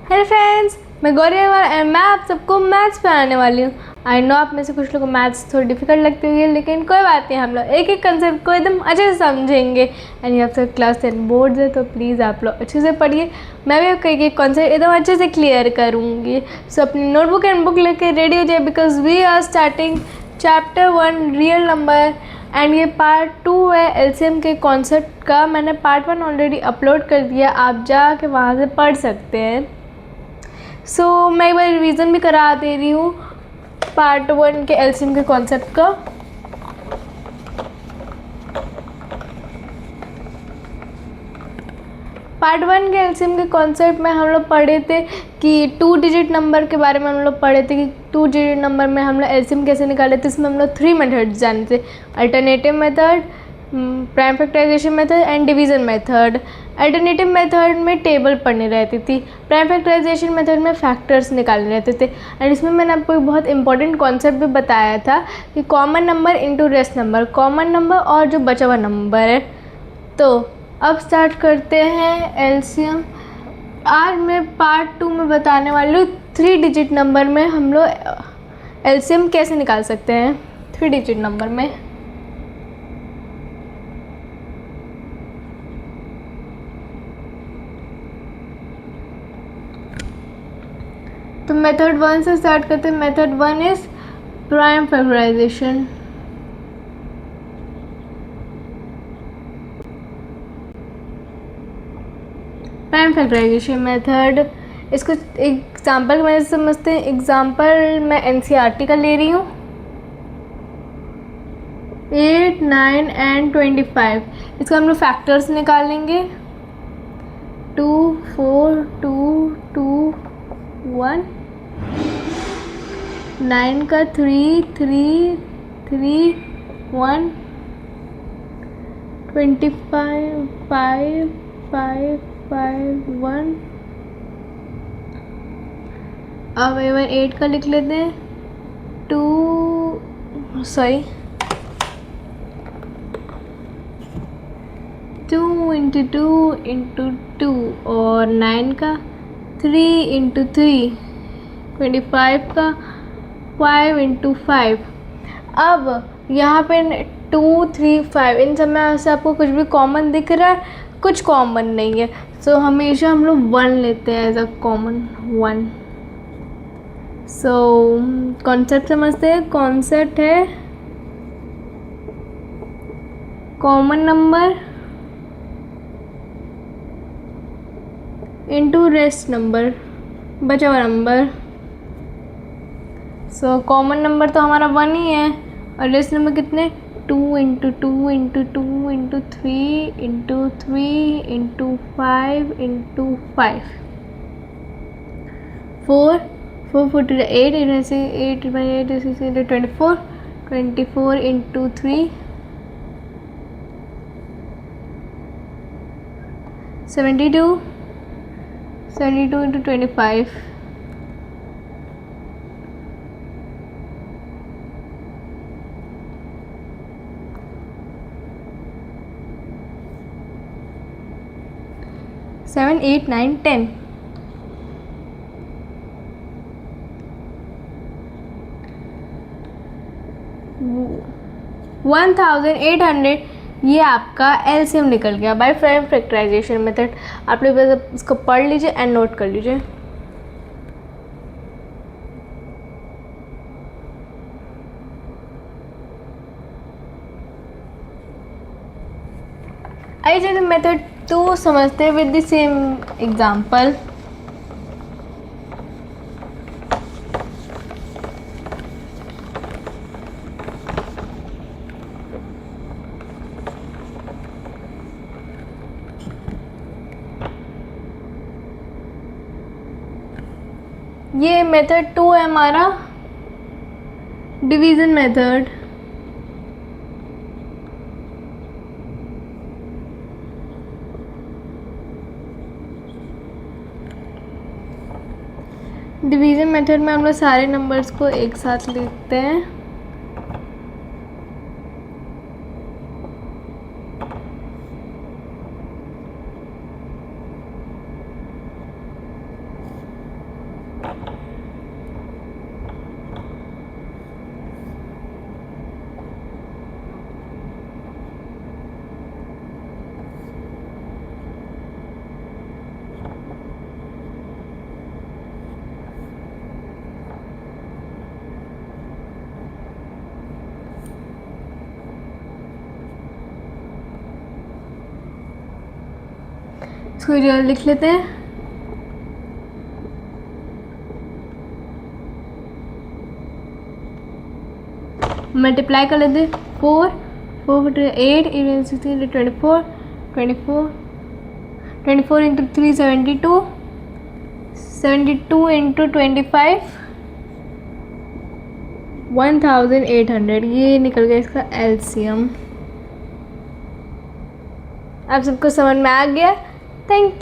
Hello friends, मैं Gauri Agarwal and मैं आप सबको मैथ्स पढ़ाने वाली हूँ। आई नो आप में से कुछ लोगों को मैथ्स थोड़ी डिफिकल्ट लगती हुई है, लेकिन कोई बात नहीं, हम लोग एक एक कंसेप्ट को एकदम अच्छे से समझेंगे। एंड ये आपका क्लास 10 बोर्ड है, तो प्लीज़ आप लोग अच्छे से पढ़िए। मैं भी आपका एक कॉन्सेप्ट एकदम अच्छे से क्लियर करूँगी। सो अपनी नोटबुक एंड बुक लेकर रेडी हो जाए, because we are starting chapter 1 real number. And ये पार्ट 2 है एलसीएम के कॉन्सेप्ट का। मैंने पार्ट 1 ऑलरेडी अपलोड कर दिया, आप जाके वहाँ से पढ़ सकते हैं। सो मैं एक बार रिवीजन भी करा दे रही हूँ पार्ट 1 के एलसीएम के कॉन्सेप्ट का। पार्ट 1 के एलसीएम के कॉन्सेप्ट में हम लोग पढ़े थे कि 2 डिजिट नंबर के बारे में हम लोग पढ़े थे कि 2 डिजिट नंबर में हम लोग एलसीएम कैसे निकाले थे। इसमें हम लोग 3 मेथड्स जाने थे, alternative method, prime factorization method and division method. Alternative method में टेबल पढ़नी रहती थी, प्राइम फैक्टराइजेशन मेथड में फैक्टर्स निकालने रहते थे। एंड इसमें मैंने आपको एक बहुत इंपॉर्टेंट कॉन्सेप्ट भी बताया था कि common number into rest number, common number और जो बचा हुआ नंबर है। तो अब स्टार्ट करते हैं एलसीएम। आज मैं पार्ट 2 में बताने वाली हूँ 3 डिजिट नंबर में हम लोग एलसीएम कैसे निकाल सकते हैं 3 डिजिट नंबर में। तो मेथड 1 से स्टार्ट करते हैं। Method 1 is prime factorization. Prime factorization method, इसको एग्जाम्पल की वजह से समझते हैं। एग्जाम्पल मैं एनसीईआरटी का ले रही हूँ, 8, 9 एंड 25। इसको हम लोग फैक्टर्स निकालेंगे, 2, 4, 2, 2, 1, 9 का 3, 3, 3, 1, 25, 5, 5, 5, 1। अब एवन 8 का लिख लेते हैं, 2 इंटू 2 इंटू 2 और 9 का 3 इंटू 3, 25 का 5 इंटू 5। अब यहाँ पे 2, 3, 5 इन सब में से आपको कुछ भी कॉमन दिख रहा है, कुछ कॉमन नहीं है। सो हमेशा हम लोग 1 लेते हैं as a common 1। So concept समझते हैं। कॉन्सेप्ट है common number into rest number, बचा हुआ नंबर। सो कॉमन नंबर तो हमारा 1 ही है और रेस्ट नंबर कितने, 2 into 2 into 2 into 3 into 3 into 5 into 5, 4, 4, 4 to 8, 8 by 8 is 24, 24 into 3, 72, 72 into 25, 7, 8, 9, 10। 1800 ये आपका एलसीएम निकल गया बाय प्राइम फैक्टराइजेशन मेथड। आप लोग बस इसको पढ़ लीजिए एंड नोट कर लीजिए। आइए चलिए मेथड 2 समझते हैं विद द सेम एग्जांपल। ये मेथड 2 है हमारा डिवीज़न मेथड। डिवीज़न मेथड में हम लोग सारे नंबर्स को एक साथ लिखते हैं। इसको जो लिख लेते हैं। मल्टीप्लाई कर लेते हैं। 4 4 8 16 24 24 24 इंटू 3 72 72 इंटू 25 1800। ये निकल गया इसका एलसीएम। आप सबको समझ में आ गया? Thank you.